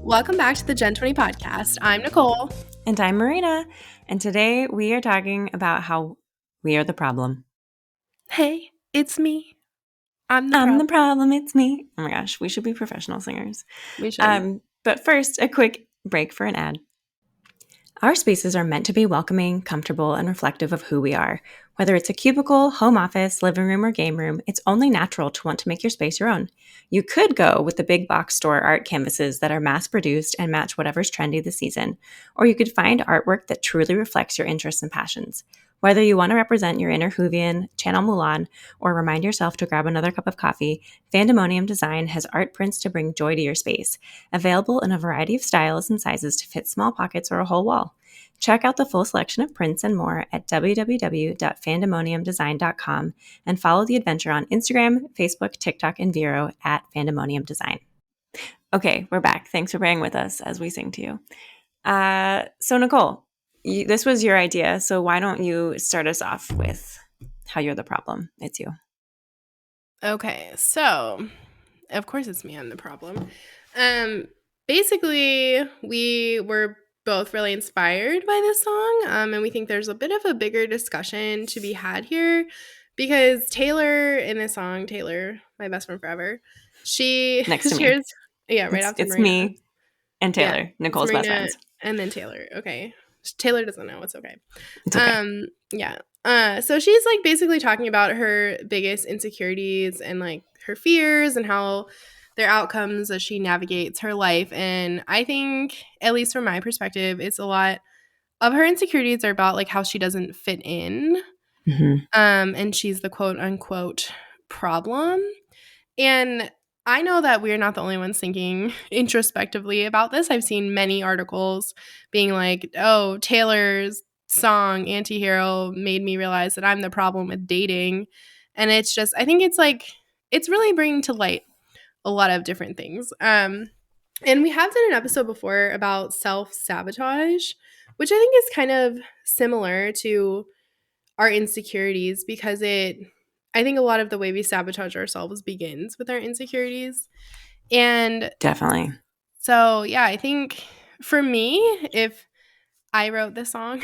Welcome back to the Gen 20 podcast. I'm Nicole. And I'm Marina. And today we are talking about how we are the problem. Hey, it's me. I'm the problem, it's me. Oh my gosh, we should be professional singers. We should. But first, a quick break for an ad. Our spaces are meant to be welcoming, comfortable, and reflective of who we are. Whether it's a cubicle, home office, living room, or game room, it's only natural to want to make your space your own. You could go with the big box store art canvases that are mass-produced and match whatever's trendy this season, or you could find artwork that truly reflects your interests and passions. Whether you want to represent your inner Whovian, channel Mulan, or remind yourself to grab another cup of coffee, Fandemonium Design has art prints to bring joy to your space, available in a variety of styles and sizes to fit small pockets or a whole wall. Check out the full selection of prints and more at www.fandemoniumdesign.com and follow the adventure on Instagram, Facebook, TikTok, and Vero at Fandemonium Design. Okay, we're back. Thanks for bearing with us as we sing to you. So Nicole, this was your idea, so why don't you start us off with how you're the problem? It's you. Okay, so of course it's me. I'm the problem. Basically, we were both really inspired by this song, and we think there's a bit of a bigger discussion to be had here because Taylor in this song, Taylor, my best friend forever, she Next to shares, me. yeah, right after it's Marina. me and Taylor, Yeah, Nicole's Marina, best friends. and then Taylor. Okay, Taylor doesn't know. It's okay. It's okay. Yeah. So she's like basically talking about her biggest insecurities and like her fears and how their outcomes as she navigates her life. And I think, at least from my perspective, it's a lot of her insecurities are about like how she doesn't fit in. Mm-hmm. And she's the quote unquote problem. And I know that we're not the only ones thinking introspectively about this. I've seen many articles being like, oh, Taylor's song Antihero made me realize that I'm the problem with dating. And it's just, I think it's like, it's really bringing to light a lot of different things. And we have done an episode before about self-sabotage, which I think is kind of similar to our insecurities because I think a lot of the way we sabotage ourselves begins with our insecurities. And Definitely. so, yeah, I think for me, if I wrote this song,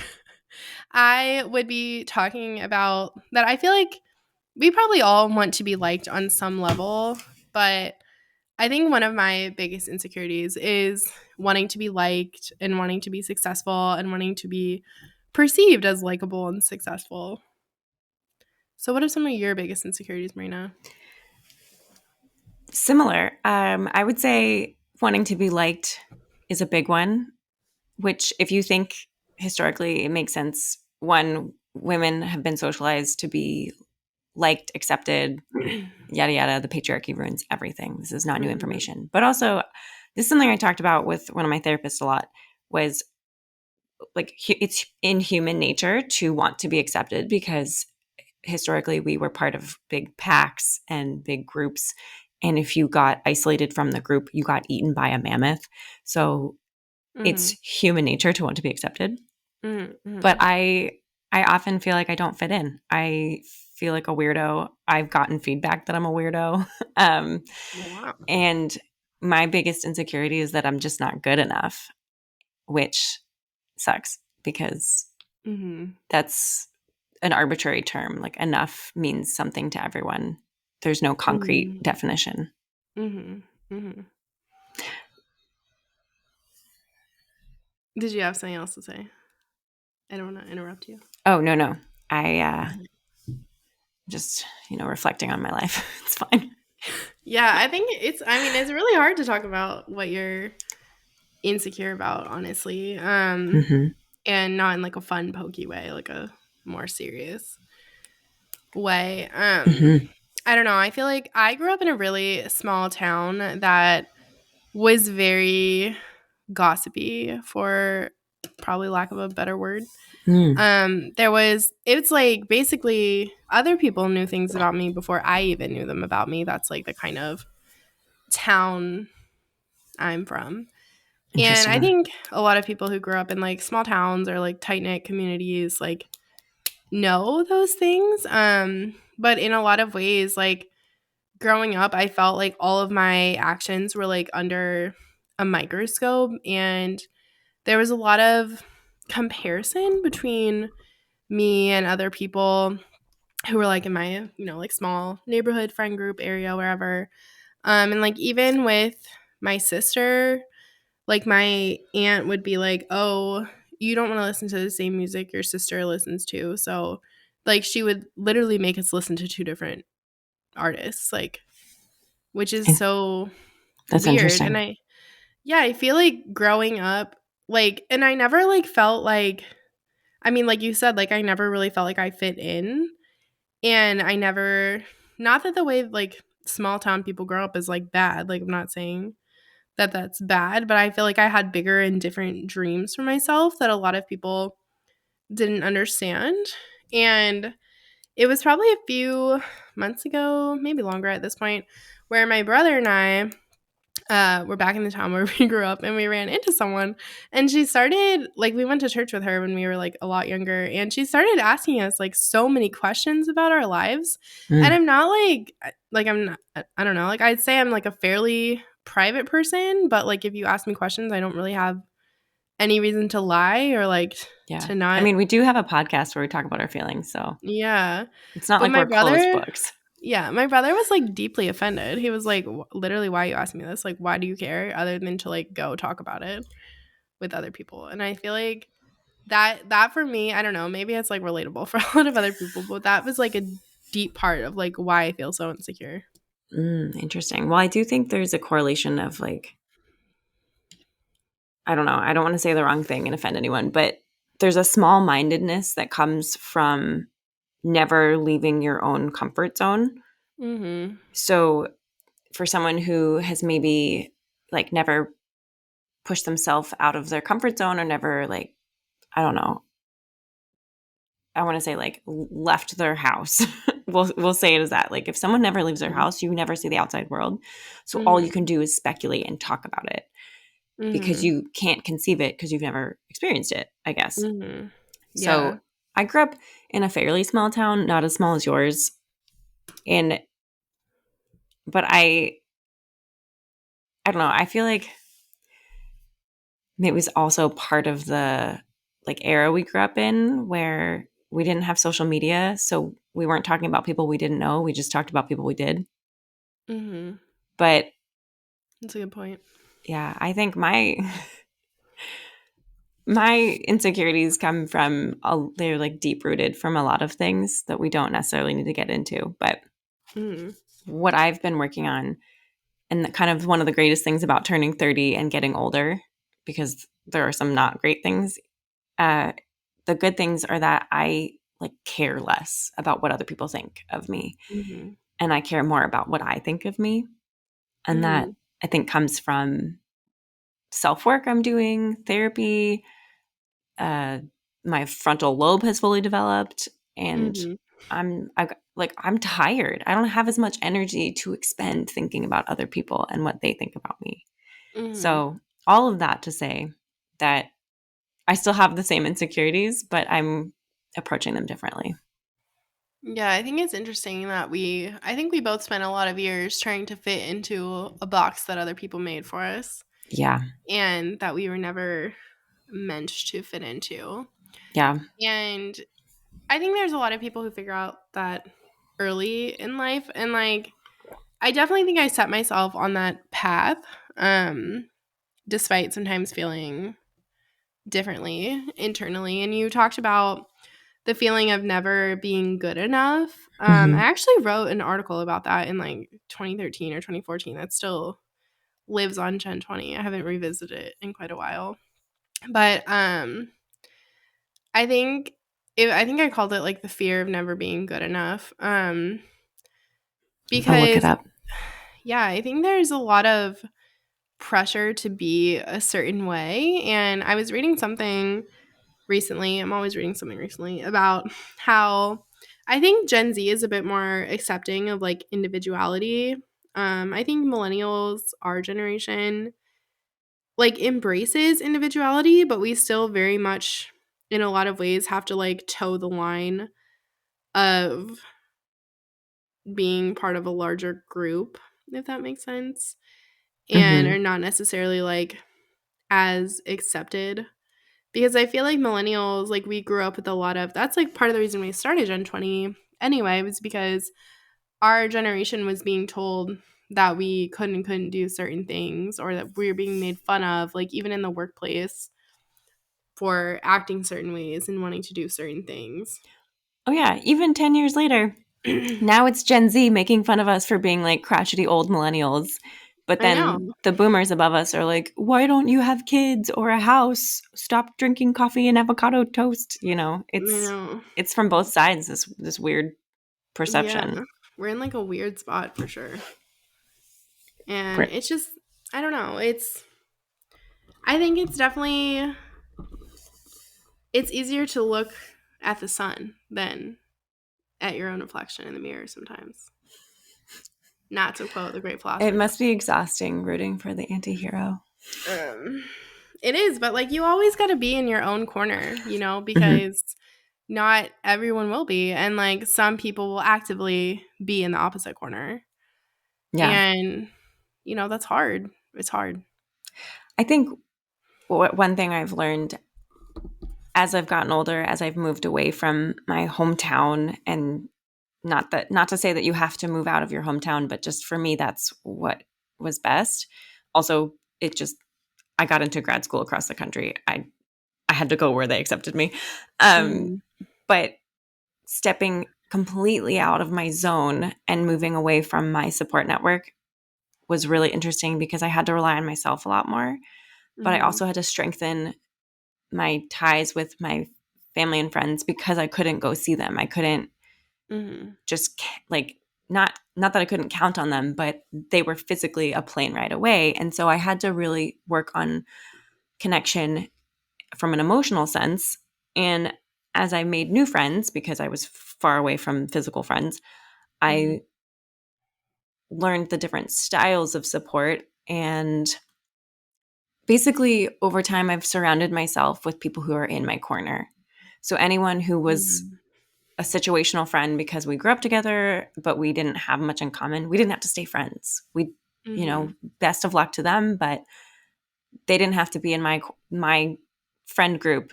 I would be talking about that. I feel like we probably all want to be liked on some level, but I think one of my biggest insecurities is wanting to be liked and wanting to be successful and wanting to be perceived as likable and successful. So what are some of your biggest insecurities, Marina? Similar. I would say wanting to be liked is a big one, which if you think historically, it makes sense. One, women have been socialized to be liked, accepted, yada, yada. The patriarchy ruins everything. This is not new information. But also, this is something I talked about with one of my therapists a lot, was like it's in human nature to want to be accepted because historically we were part of big packs and big groups. And if you got isolated from the group, you got eaten by a mammoth. So it's human nature to want to be accepted. But I often feel like I don't fit in. I feel like a weirdo. I've gotten feedback that I'm a weirdo. Wow. And my biggest insecurity is that I'm just not good enough, which sucks because that's an arbitrary term. Like enough means something to everyone. There's no concrete definition. Did you have something else to say? I don't want to interrupt you. Oh, no. I just, reflecting on my life. It's fine. Yeah, I think it's really hard to talk about what you're insecure about, honestly. And not in like a fun, pokey way, like a more serious way. I don't know. I feel like I grew up in a really small town that was very gossipy, for probably lack of a better word. It's like basically other people knew things about me before I even knew them about me. That's like the kind of town I'm from. And I think a lot of people who grew up in like small towns or like tight-knit communities like know those things. But in a lot of ways, like growing up, I felt like all of my actions were like under a microscope, and there was a lot of comparison between me and other people who were like in my, like small neighborhood friend group area, wherever. And like even with my sister, like my aunt would be like, "Oh, you don't want to listen to the same music your sister listens to." So like she would literally make us listen to two different artists, like, which is so That's weird. And interesting. I feel like growing up, like, and I never like felt like, I mean, like you said, like I never really felt like I fit in. And I never, not that the way like small town people grow up is like bad. Like I'm not saying that that's bad, but I feel like I had bigger and different dreams for myself that a lot of people didn't understand. And it was probably a few months ago, maybe longer at this point, where my brother and I we're back in the town where we grew up, and we ran into someone, and she started like, we went to church with her when we were like a lot younger, and she started asking us like so many questions about our lives. And Mm, I'm not like I'm not, I don't know, like I'd say I'm like a fairly private person, but like if you ask me questions, I don't really have any reason to lie or like yeah. to I not. mean, we do have a podcast where we talk about our feelings, so Yeah. it's not But like my we're closed brother, books. yeah, my brother was like deeply offended. He was like, literally, why are you asking me this? Like, why do you care other than to like go talk about it with other people? And I feel like that for me, I don't know, maybe it's like relatable for a lot of other people, but that was like a deep part of like why I feel so insecure. Interesting. Well, I do think there's a correlation of like, I don't know, I don't want to say the wrong thing and offend anyone, but there's a small mindedness that comes from never leaving your own comfort zone. Mhm. So for someone who has maybe like never pushed themselves out of their comfort zone or never like, I don't know, I want to say like left their house. We'll say it as that. Like if someone never leaves their Mhm. house, you never see the outside world. So all you Mhm. can do is speculate and talk about it because Mhm. you can't conceive it because you've never experienced it, I guess. Mhm. So Yeah. I grew up in a fairly small town, not as small as yours. And but I don't know, I feel like it was also part of the like era we grew up in where we didn't have social media, so we weren't talking about people we didn't know. We just talked about people we did. Mhm. But That's a good point. yeah, I think my insecurities come from they're like deep rooted from a lot of things that we don't necessarily need to get into. But Mhm. what I've been working on, and kind of one of the greatest things about turning 30 and getting older, because there are some not great things. Uh, the good things are that I like care less about what other people think of me, Mhm. and I care more about what I think of me, and that Mhm. I think comes from self work I'm doing, therapy. Uh, my frontal lobe has fully developed, and Mhm. I'm tired. I don't have as much energy to expend thinking about other people and what they think about me. Mhm. So all of that to say that I still have the same insecurities, but I'm approaching them differently. Yeah, I think it's interesting that I think we both spent a lot of years trying to fit into a box that other people made for us Yeah. and that we were never meant to fit into. Yeah. And I think there's a lot of people who figure out that early in life, and like I definitely think I set myself on that path despite sometimes feeling differently internally. And you talked about the feeling of never being good enough. I Hmm. actually wrote an article about that in like 2013 or 2014 that still lives on Gen 20. I haven't revisited it in quite a while. But I think I think I called it like the fear of never being good enough. I'll look it Because up. yeah, I think there's a lot of pressure to be a certain way. And I was reading something recently, I'm always reading something recently about how I think Gen Z is a bit more accepting of like individuality. I think millennials, our generation, like embraces individuality, but we still very much in a lot of ways have to like toe the line of being part of a larger group, if that makes sense. and Mhm. are not necessarily like as accepted. Because I feel like millennials, like we grew up with a lot of that's like part of the reason we started Gen 20 anyway, was because our generation was being told that we couldn't do certain things, or that we were being made fun of, like even in the workplace, for acting certain ways and wanting to do certain things. Oh yeah, even 10 years later, now it's Gen Z making fun of us for being like crotchety old millennials. But I know. then the boomers above us are like, why don't you have kids or a house? Stop drinking coffee and avocado toast. You know, I know. it's from both sides, this weird Yeah. perception. We're in like a weird spot for sure. And We're- it's just I don't know. I think it's definitely it's easier to look at the sun than at your own reflection in the mirror sometimes. Not to quote the great It philosopher. must be exhausting rooting for the anti-hero. Um, it is, but like you always got to be in your own corner, Mhm. because not everyone will be, and like some people will actively be in the opposite corner, Yeah. and that's hard. It's hard. I think one thing I've learned as I've gotten older, as I've moved away from my hometown, and not to say that you have to move out of your hometown, but just for me that's what was best. Also, it just I got into grad school across the country. I had to go where they accepted me. Um, Mhm. but stepping completely out of my zone and moving away from my support network was really interesting because I had to rely on myself a lot more, but I Mhm. also had to strengthen my ties with my family and friends because I couldn't go see them. I couldn't Mhm. just like not that I couldn't count on them, but they were physically a plane ride away. And so I had to really work on connection from an emotional sense. And as I made new friends, because I was far away from physical friends, Mhm. I learned the different styles of support. And basically, over time, I've surrounded myself with people who are in my corner. So anyone who was Mhm. a situational friend because we grew up together, but we didn't have much in common. We didn't have to stay friends. Mhm. Best of luck to them, but they didn't have to be in my friend group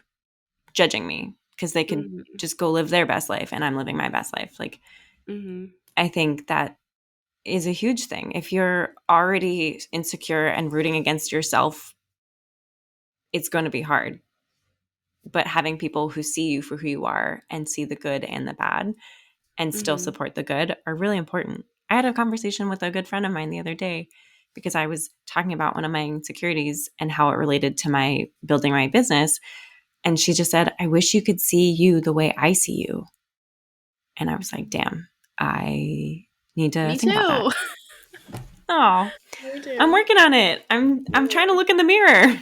judging me because they could Mhm. just go live their best life and I'm living my best life. Like, Mhm. I think that is a huge thing. If you're already insecure and rooting against yourself, it's going to be hard. But having people who see you for who you are and see the good and the bad and still Mhm. support the good are really important. I had a conversation with a good friend of mine the other day because I was talking about one of my insecurities and how it related to my building my business. And she just said, I wish you could see you the way I see you. And I was like, damn, I need to Me think about that. too. Oh, Me I'm too. working on it. I'm trying to look in the mirror.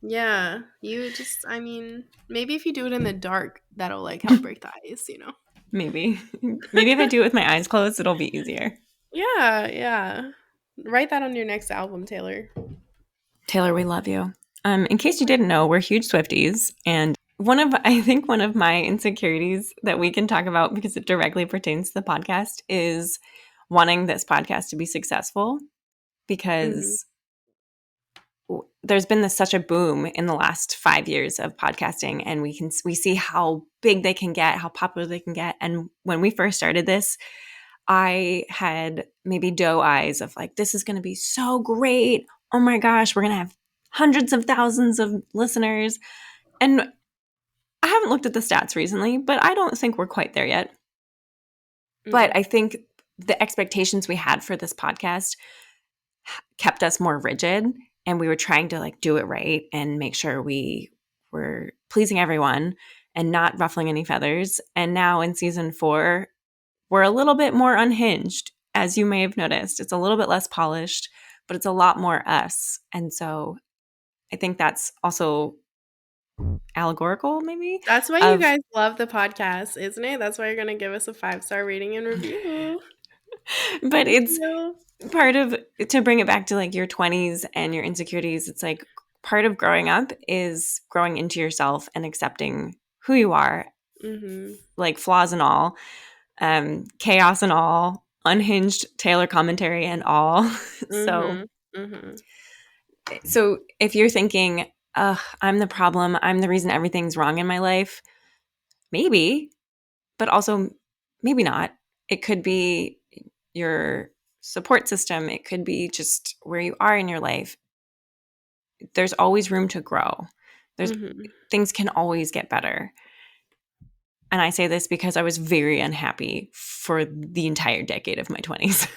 Yeah, you just I mean, maybe if you do it in the dark, that'll like help break the ice. Maybe. Maybe if I do it with my eyes closed, it'll be easier. Yeah, yeah. Write that on your next album, Taylor. Taylor, we love you. In case you didn't know, we're huge Swifties. And I think one of my insecurities that we can talk about because it directly pertains to the podcast is wanting this podcast to be successful Mhm. because there's been such a boom in the last 5 years of podcasting, and we see how big they can get, how popular they can get. And when we first started this, I had maybe doe eyes of like, this is going to be so great. Oh my gosh, we're going to have hundreds of thousands of listeners. And I haven't looked at the stats recently, but I don't think we're quite there yet. But Mm. I think the expectations we had for this podcast kept us more rigid, and we were trying to like do it right and make sure we were pleasing everyone and not ruffling any feathers. And now in season 4, we're a little bit more unhinged, as you may have noticed. It's a little bit less polished, but it's a lot more us. And so I think that's also allegorical, maybe, That's why you of, guys love the podcast, isn't it? That's why you're gonna give us a 5-star rating and review. but Thank it's you. part of, to bring it back to like your 20s and your insecurities, it's like part of growing up is growing into yourself and accepting who you are, Mhm. like flaws and all, chaos and all, unhinged Taylor commentary and all. So Mhm. Mhm. So if you're thinking, I'm the problem, I'm the reason everything's wrong in my life, maybe, but also maybe not. It could be your support system, it could be just where you are in your life. There's always room to grow. There's Mhm. things can always get better. And I say this because I was very unhappy for the entire decade of my 20s.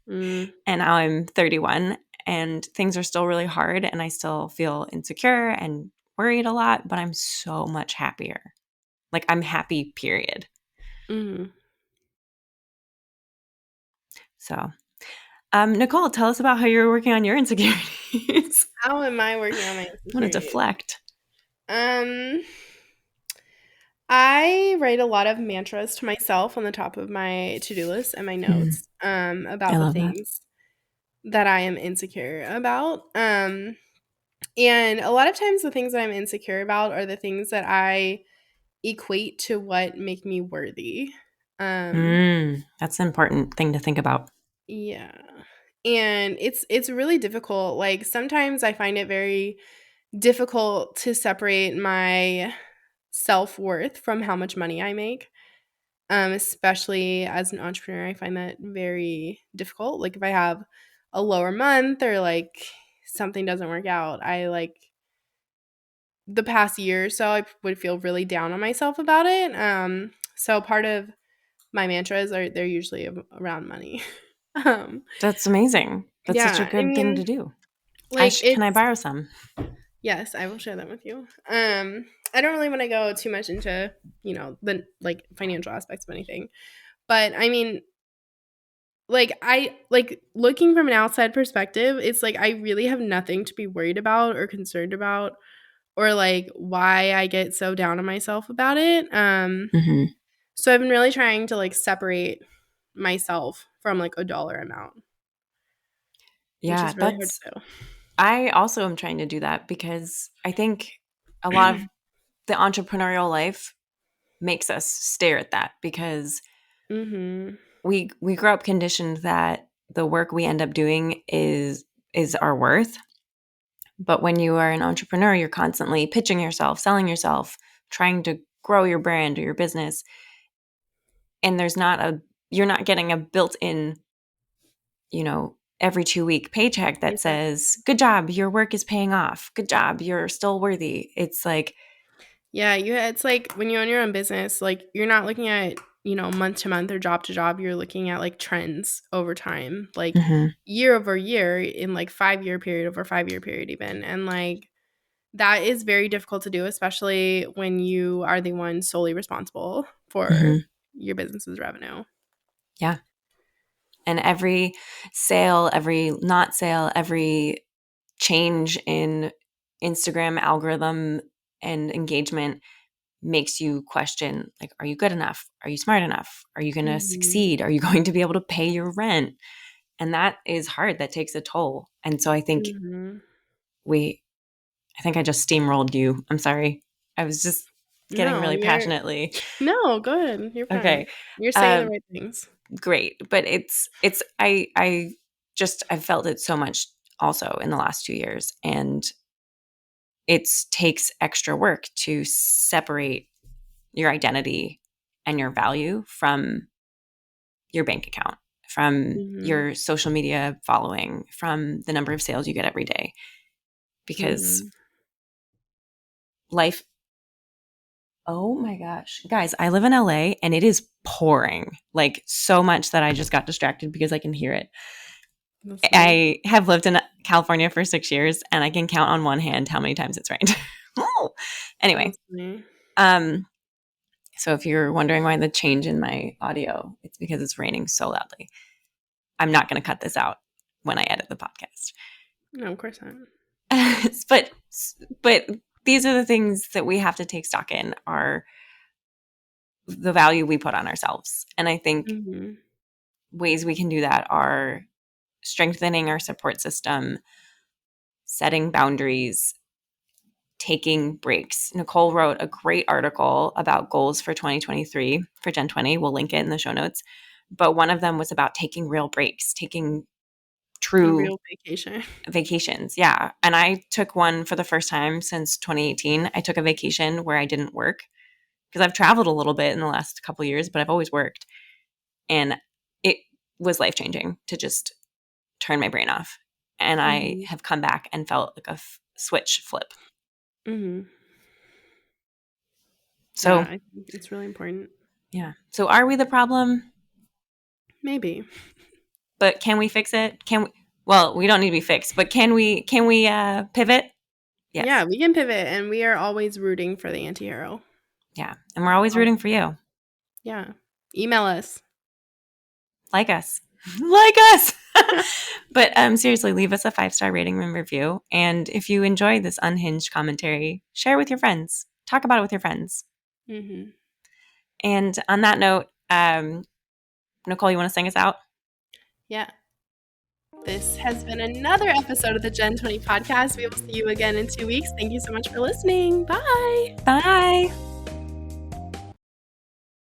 Mm. And now I'm 31 and things are still really hard and I still feel insecure and worried a lot, but I'm so much happier. Like I'm happy, period. Mhm. So, Nicole, tell us about how you're working on your insecurities. How am I working on my I want to insecurities? deflect. Um, I write a lot of mantras to myself on the top of my to-do list and my Mm, notes I about the love that. things that I am insecure about. And a lot of times the things that I'm insecure about are the things that I equate to what make me worthy. Um, That's an important thing to think about. yeah. And it's really difficult. Like sometimes I find it very difficult to separate my self-worth from how much money I make. Especially as an entrepreneur, I find that very difficult. Like if I have a lower month or like something doesn't work out, I like the past year or so I would feel really down on myself about it. So part of my mantras are they're usually around money. um, That's amazing. That's such a yeah, I good thing to mean, do. like Can I it's borrow some? yes, I will share that with you. I don't really want to go too much into the like financial aspects of anything, but I mean, like I like looking from an outside perspective, it's like I really have nothing to be worried about or concerned about or like why I get so down on myself about it. Hmm. So I've been really trying to like separate myself from like a dollar amount, which Yeah, is really hard to I also am trying to do that because I think a lot of do. the entrepreneurial life makes us stare at that because Mhm. we grow up conditioned that the work we end up doing is our worth. But when you are an entrepreneur, you're constantly pitching yourself, selling yourself, trying to grow your brand or your business, and you're not getting a built-in, every 2 week paycheck that Yeah. says, "Good job, your work is paying off. Good job, you're still worthy." It's like, Yeah, it's like when you own your own business, like you're not looking at, month to month or job to job, you're looking at like trends over time, like mhm, year over year in like 5-year period over 5-year period even. And like that is very difficult to do, especially when you are the one solely responsible for mhm, your business's revenue. yeah. And every sale, every not sale, every change in Instagram algorithm and engagement makes you question, like, are you good enough? Are you smart enough? Are you going to Mhm. succeed? Are you going to be able to pay your rent? And that is hard. That takes a toll. And so Mhm. we, I think I just steamrolled you. I'm sorry. I was just getting No, really you're passionately. no, good. You're fine. Okay. You're saying the Um, right things. Great. But I've felt it so much also in the last 2 years. And it takes extra work to separate your identity and your value from your bank account, from Mhm. your social media following, from the number of sales you get every day. Because Mhm. life, oh my gosh, guys, I live in LA and it is pouring like so much that I just got distracted because I can hear it. That's funny. I have lived in California for 6 years and I can count on one hand how many times it's rained. Anyway, That's funny. um, so if you're wondering why the change in my audio, it's because it's raining so loudly. I'm not going to cut this out when I edit the podcast. No, of course not. but but these are the things that we have to take stock in are the value we put on ourselves. And I think Mhm. ways we can do that are strengthening our support system, setting boundaries, taking breaks. Nicole wrote a great article about goals for 2023 for Gen 20. We'll link it in the show notes. But one of them was about taking real breaks, taking A true real vacation. vacations. Yeah. And I took one for the first time since 2018. I took a vacation where I didn't work because I've traveled a little bit in the last couple of years, but I've always worked. And it was life changing to just turn my brain off. And I Mhm. have come back and felt like a switch flip. Mhm. Yeah, So, I think it's really important. yeah. So, are we the problem? Maybe. But can we fix it? Can we? Well, we don't need to be fixed, but can we? Can we pivot? Yeah, Yes. we can pivot, and we are always rooting for the antihero. Yeah. And we're always Oh, rooting for you. yeah. Email us. Like us. Like us. But seriously, leave us a 5-star rating and review. And if you enjoy this unhinged commentary, share with your friends. Talk about it with your friends. Mhm. And on that note, Nicole, you want to sing us out? Yeah. This has been another episode of the Gen 20 podcast. We will see you again in 2 weeks. Thank you so much for listening. Bye. Bye.